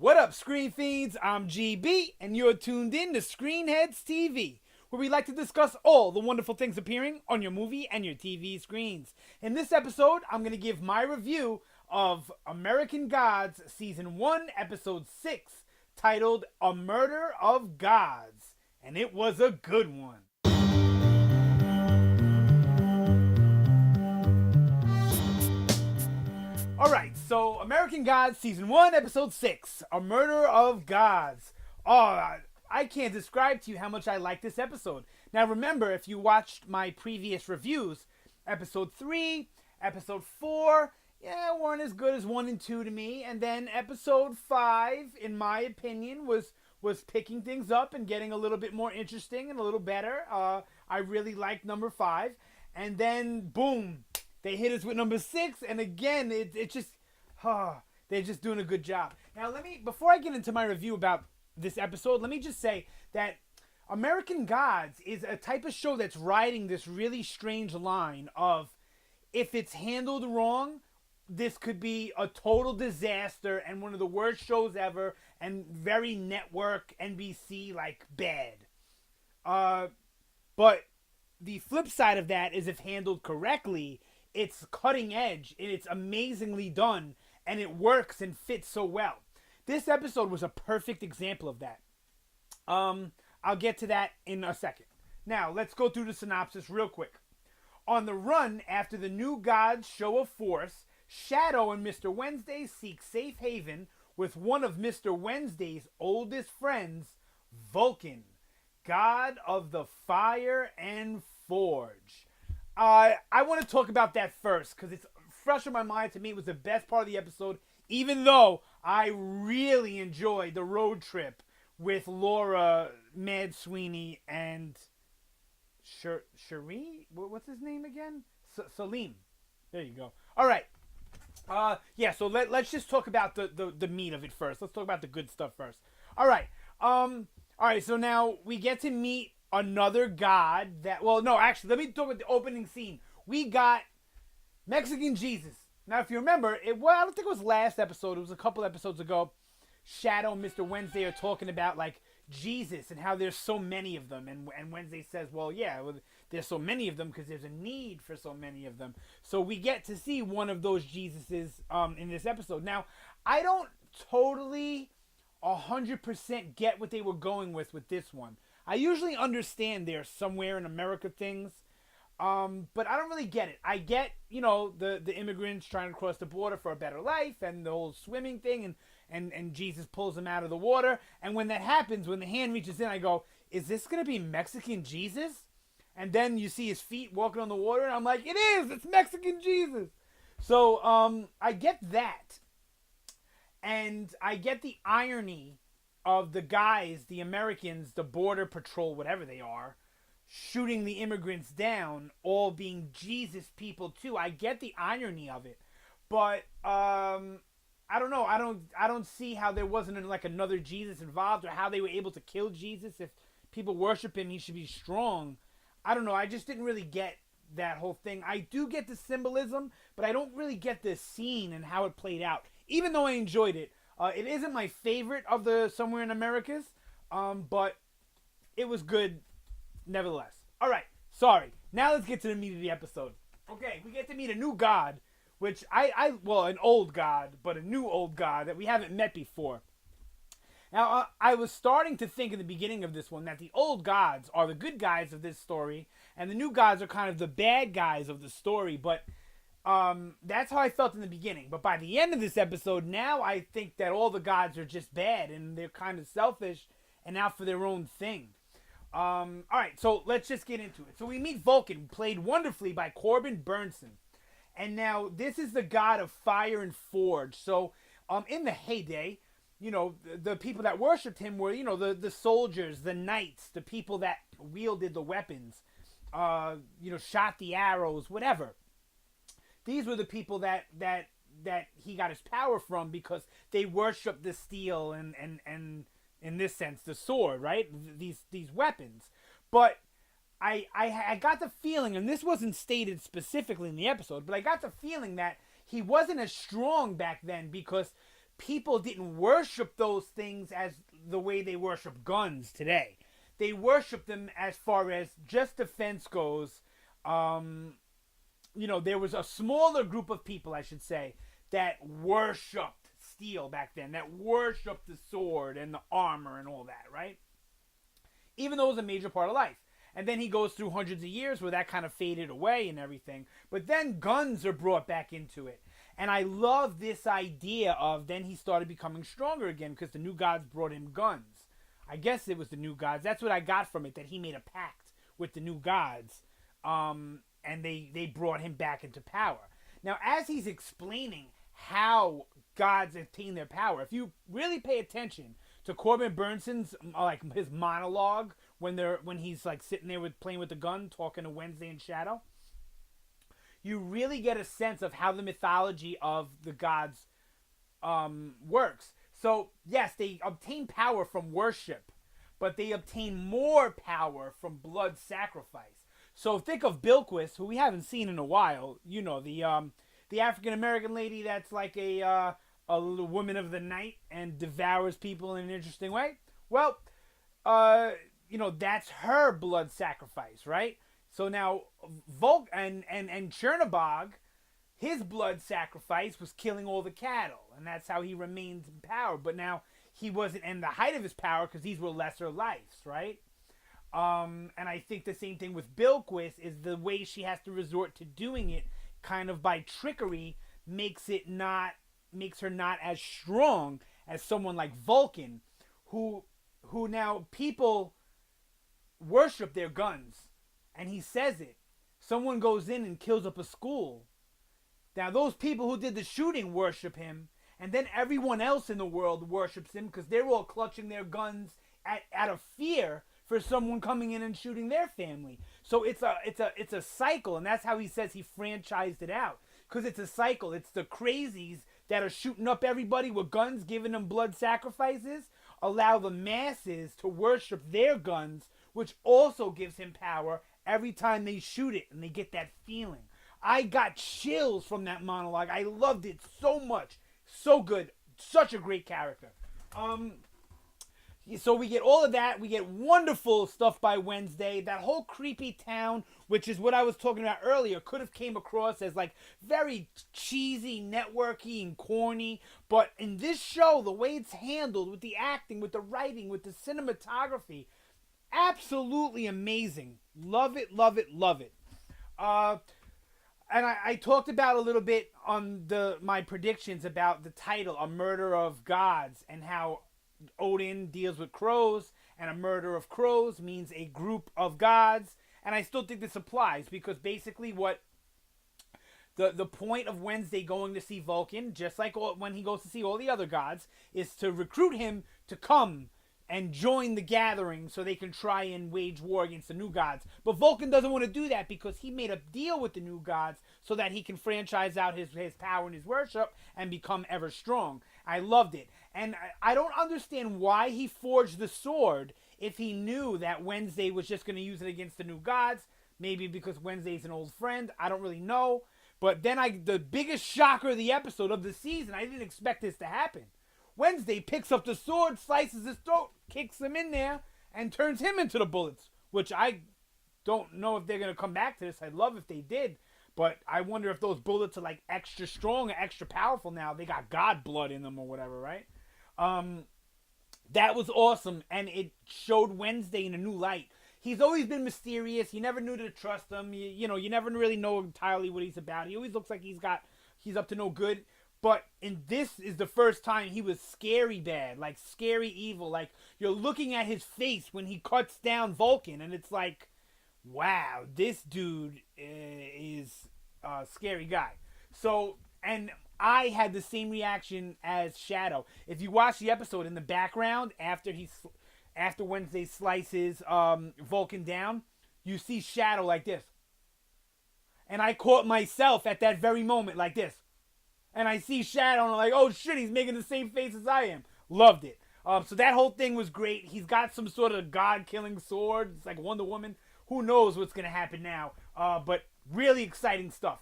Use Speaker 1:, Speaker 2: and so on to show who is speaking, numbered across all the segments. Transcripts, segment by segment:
Speaker 1: What up, Screen Fiends? I'm GB, and you're tuned in to Headz TV, where we like to discuss all the wonderful things appearing on your movie and your TV screens. In this episode, I'm going to give my review of American Gods Season 1, Episode 6, titled A Murder of Gods. And it was a good one. Alright, so American Gods Season 1, Episode 6, A Murder of Gods. Oh, I can't describe to you how much I like this episode. Now remember, if you watched my previous reviews, Episode 3, Episode 4, weren't as good as 1 and 2 to me. And then Episode 5, in my opinion, was picking things up and getting a little bit more interesting and a little better. I really liked number 5. And then, boom, they hit us with number 6, and again, they're just doing a good job. Now, before I get into my review about this episode, let me just say that American Gods is a type of show that's riding this really strange line of, if it's handled wrong, this could be a total disaster and one of the worst shows ever and very network NBC like bad. But the flip side of that is, if handled correctly, it's cutting edge, and it's amazingly done, and it works and fits so well. This episode was a perfect example of that. I'll get to that in a second. Now, let's go through the synopsis real quick. On the run after the new gods show of force, Shadow and Mr. Wednesday seek safe haven with one of Mr. Wednesday's oldest friends, Vulcan, god of the fire and forge. I want to talk about that first because it's fresh in my mind. To me, it was the best part of the episode, even though I really enjoyed the road trip with Laura, Mad Sweeney, and Cherie? What's his name again? Salim. There you go. All right. So let's just talk about the meat of it first. Let's talk about the good stuff first. All right. So now we get to meet another god that, let me talk about the opening scene. We got Mexican Jesus. Now, if you remember, I don't think it was last episode. It was a couple episodes ago. Shadow and Mr. Wednesday are talking about, like, Jesus and how there's so many of them. And Wednesday says, there's so many of them because there's a need for so many of them. So we get to see one of those Jesuses in this episode. Now, I don't totally 100% get what they were going with this one. I usually understand there's somewhere in America things, but I don't really get it. I get, the immigrants trying to cross the border for a better life and the whole swimming thing, and Jesus pulls them out of the water. And when that happens, when the hand reaches in, I go, is this going to be Mexican Jesus? And then you see his feet walking on the water, and I'm like, it is! It's Mexican Jesus! So, I get that. And I get the irony of the guys, the Americans, the border patrol, whatever they are, shooting the immigrants down, all being Jesus people too. I get the irony of it, but I don't know. I don't see how there wasn't like another Jesus involved, or how they were able to kill Jesus. If people worship him, he should be strong. I don't know. I just didn't really get that whole thing. I do get the symbolism, but I don't really get the scene and how it played out. Even though I enjoyed it. It isn't my favorite of the Somewhere in Americas, but it was good nevertheless. All right, sorry. Now let's get to the meat of the episode. Okay, we get to meet a new god, which an old god, but a new old god that we haven't met before. Now, I was starting to think in the beginning of this one that the old gods are the good guys of this story, and the new gods are kind of the bad guys of the story, but that's how I felt in the beginning. But by the end of this episode, now I think that all the gods are just bad and they're kind of selfish and out for their own thing. Alright, so let's just get into it. So we meet Vulcan, played wonderfully by Corbin Burnson. And now this is the god of fire and forge. So in the heyday, the people that worshipped him were, the soldiers, the knights, the people that wielded the weapons, shot the arrows, whatever. These were the people that he got his power from, because they worshiped the steel and in this sense the sword, right? These weapons. But I got the feeling, and this wasn't stated specifically in the episode, but I got the feeling that he wasn't as strong back then, because people didn't worship those things as the way they worship guns today. They worship them as far as just defense goes. There was a smaller group of people, I should say, that worshipped steel back then, that worshipped the sword and the armor and all that, right? Even though it was a major part of life. And then he goes through hundreds of years where that kind of faded away and everything. But then guns are brought back into it. And I love this idea of then he started becoming stronger again because the new gods brought him guns. I guess it was the new gods. That's what I got from it, that he made a pact with the new gods. And they brought him back into power. Now, as he's explaining how gods attain their power, if you really pay attention to Corbin Burnsen's his monologue when he's like sitting there playing with the gun, talking to Wednesday and Shadow, you really get a sense of how the mythology of the gods works. So yes, they obtain power from worship, but they obtain more power from blood sacrifice. So think of Bilquis, who we haven't seen in a while. You know, the African American lady that's like a woman of the night and devours people in an interesting way. Well, that's her blood sacrifice, right? So now Volk and Chernobog, his blood sacrifice was killing all the cattle, and that's how he remained in power. But now he wasn't in the height of his power because these were lesser lives, right? And I think the same thing with Bilquis is the way she has to resort to doing it, kind of by trickery, makes her not as strong as someone like Vulcan, who now people worship their guns, and he says it. Someone goes in and kills up a school. Now those people who did the shooting worship him, and then everyone else in the world worships him because they're all clutching their guns out of fear for someone coming in and shooting their family. So it's a cycle, and that's how he says he franchised it out, because it's a cycle. It's the crazies that are shooting up everybody with guns, giving them blood sacrifices, allow the masses to worship their guns, which also gives him power every time they shoot it, and they get that feeling. I got chills from that monologue. I loved it so much. So good. Such a great character. So we get all of that. We get wonderful stuff by Wednesday. That whole creepy town, which is what I was talking about earlier, could have came across as like very cheesy, networky, and corny. But in this show, the way it's handled, with the acting, with the writing, with the cinematography, absolutely amazing. Love it, love it, love it. And I talked about a little bit on my predictions about the title, A Murder of Gods, and how Odin deals with crows, and a murder of crows means a group of gods. And I still think this applies, because basically what the point of Wednesday going to see Vulcan, just like when he goes to see all the other gods, is to recruit him to come and join the gathering so they can try and wage war against the new gods. But Vulcan doesn't want to do that because he made a deal with the new gods so that he can franchise out his power and his worship and become ever strong. I loved it. And I don't understand why he forged the sword if he knew that Wednesday was just going to use it against the new gods. Maybe because Wednesday's an old friend. I don't really know. But then the biggest shocker of the episode, of the season, I didn't expect this to happen. Wednesday picks up the sword, slices his throat, kicks him in there, and turns him into the bullets. Which I don't know if they're going to come back to this. I'd love if they did. But I wonder if those bullets are like extra strong or extra powerful now. They got God blood in them or whatever, right? That was awesome. And it showed Wednesday in a new light. He's always been mysterious. You never knew to trust him. You never really know entirely what he's about. He always looks like he's up to no good. But this is the first time he was scary bad, like scary evil. Like, you're looking at his face when he cuts down Vulcan, and it's like, wow, this dude is a scary guy. So, and I had the same reaction as Shadow. If you watch the episode, in the background, after Wednesday slices Vulcan down, you see Shadow like this. And I caught myself at that very moment like this. And I see Shadow, and I'm like, oh shit, he's making the same face as I am. Loved it. So that whole thing was great. He's got some sort of god-killing sword. It's like Wonder Woman. Who knows what's going to happen now. But really exciting stuff.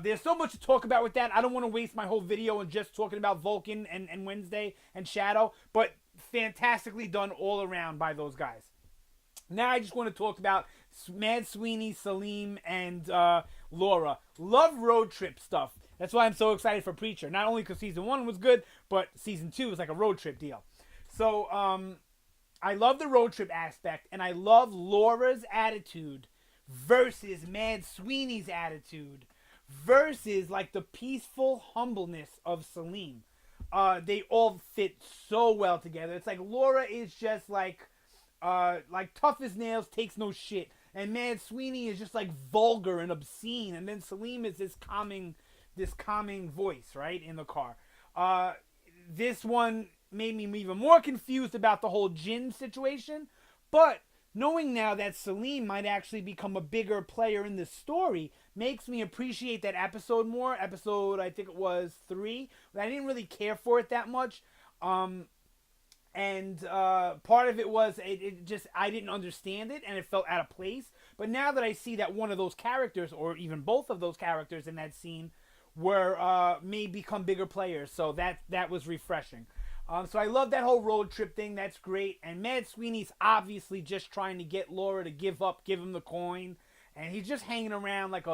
Speaker 1: There's so much to talk about with that. I don't want to waste my whole video on just talking about Vulcan and Wednesday and Shadow, but fantastically done all around by those guys. Now I just want to talk about Mad Sweeney, Salim, and Laura. Love road trip stuff. That's why I'm so excited for Preacher. Not only because season 1 was good, but season 2 is like a road trip deal. So I love the road trip aspect, and I love Laura's attitude versus Mad Sweeney's attitude versus like the peaceful humbleness of Salim. They all fit so well together. It's like Laura is just like tough as nails, takes no shit, and Mad Sweeney is just like vulgar and obscene, and then Salim is this calming voice, right, in the car. This one made me even more confused about the whole Jinn situation, but knowing now that Salim might actually become a bigger player in this story makes me appreciate that episode more. Episode, I think it was 3, but I didn't really care for it that much. And part of it was it just, I didn't understand it and it felt out of place. But now that I see that one of those characters, or even both of those characters in that scene, may become bigger players, so that was refreshing. So I love that whole road trip thing. That's great. And Mad Sweeney's obviously just trying to get Laura to give him the coin, and he's just hanging around like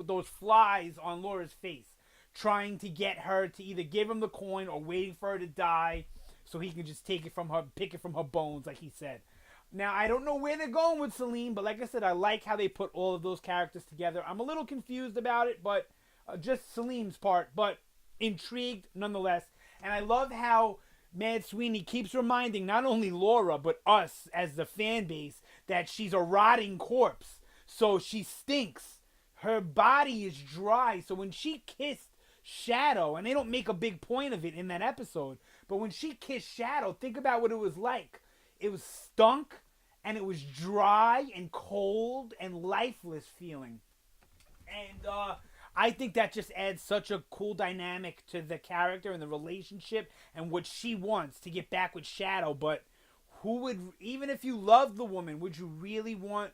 Speaker 1: those flies on Laura's face, trying to get her to either give him the coin or waiting for her to die, so he can just take it from her, pick it from her bones, like he said. Now I don't know where they're going with Salim, but like I said, I like how they put all of those characters together. I'm a little confused about it, but just Salim's part, but intrigued nonetheless. And I love how Mad Sweeney keeps reminding not only Laura, but us as the fan base, that she's a rotting corpse. So she stinks. Her body is dry. So when she kissed Shadow, and they don't make a big point of it in that episode, but when she kissed Shadow, think about what it was like. It was stunk, and it was dry and cold and lifeless feeling. And I think that just adds such a cool dynamic to the character and the relationship and what she wants to get back with Shadow. But who would, even if you loved the woman, would you really want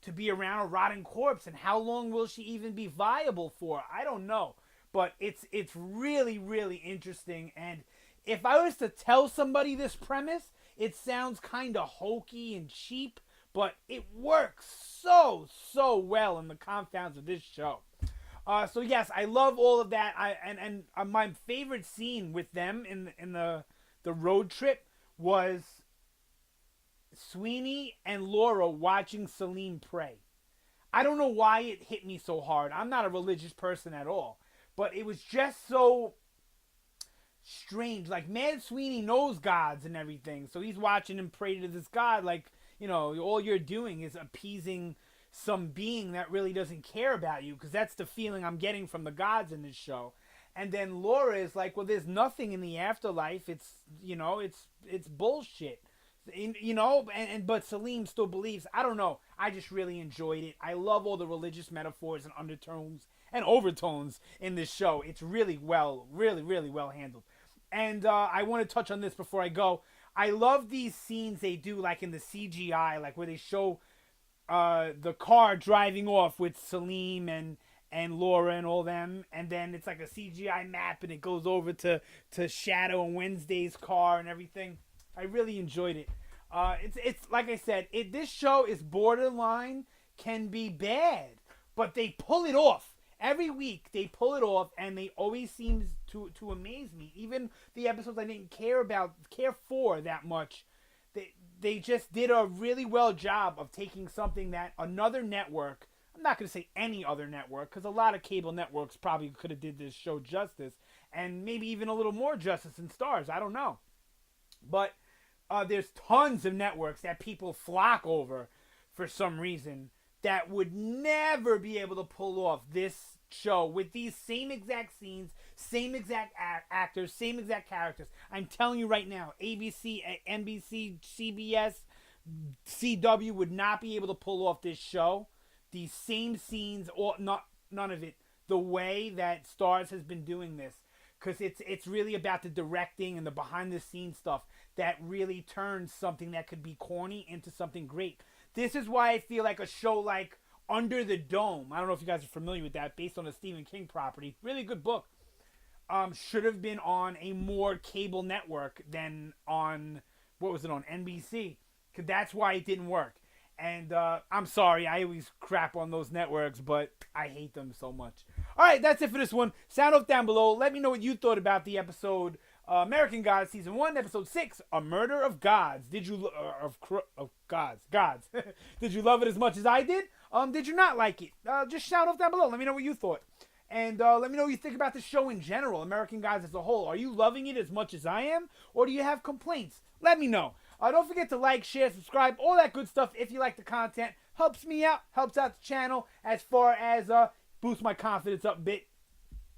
Speaker 1: to be around a rotting corpse? And how long will she even be viable for? I don't know. But it's really, really interesting. And if I was to tell somebody this premise, it sounds kind of hokey and cheap, but it works so well in the confounds of this show. So yes, I love all of that. And my favorite scene with them in the road trip was Sweeney and Laura watching Salim pray. I don't know why it hit me so hard. I'm not a religious person at all, but it was just so strange. Like, Mad Sweeney knows gods and everything, so he's watching him pray to this god like, you know, all you're doing is appeasing some being that really doesn't care about you, because that's the feeling I'm getting from the gods in this show. And then Laura is like, well, there's nothing in the afterlife. It's, you know, it's bullshit. You know, but Salim still believes. I don't know. I just really enjoyed it. I love all the religious metaphors and undertones and overtones in this show. It's really well handled. And I want to touch on this before I go. I love these scenes they do, like in the CGI, like where they show the car driving off with Salim and Laura and all them, and then it's like a CGI map and it goes over to Shadow and Wednesday's car and everything. I really enjoyed it. It's like I said, this show is borderline, can be bad, but they pull it off. Every week they pull it off, and they always seem to amaze me. Even the episodes I didn't care for that much, they just did a really well job of taking something that another network, I'm not going to say any other network, because a lot of cable networks probably could have did this show justice, and maybe even a little more justice than Starz. I don't know. But there's tons of networks that people flock over for some reason that would never be able to pull off this show with these same exact scenes, same exact actors, same exact characters. I'm telling you right now, ABC, NBC, CBS, CW would not be able to pull off this show. These same scenes, or none of it, the way that Starz has been doing this. Because it's really about the directing and the behind-the-scenes stuff that really turns something that could be corny into something great. This is why I feel like a show like Under the Dome. I don't know if you guys are familiar with that, based on a Stephen King property. Really good book. Should have been on a more cable network than on, what was it, on NBC. Because that's why it didn't work. And I'm sorry, I always crap on those networks, but I hate them so much. All right, that's it for this one. Sound off down below. Let me know what you thought about the episode American Gods Season 1, Episode 6, A Murder of Gods. Did you gods. Did you love it as much as I did? Did you not like it? Just shout off down below. Let me know what you thought. And let me know what you think about the show in general, American Gods as a whole. Are you loving it as much as I am? Or do you have complaints? Let me know. Don't forget to like, share, subscribe, all that good stuff if you like the content. Helps me out, helps out the channel as far as boost my confidence up a bit.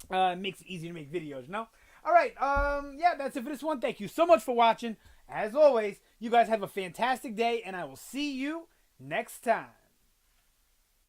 Speaker 1: Makes it easier to make videos, you know? All right, yeah, that's it for this one. Thank you so much for watching. As always, you guys have a fantastic day, and I will see you next time.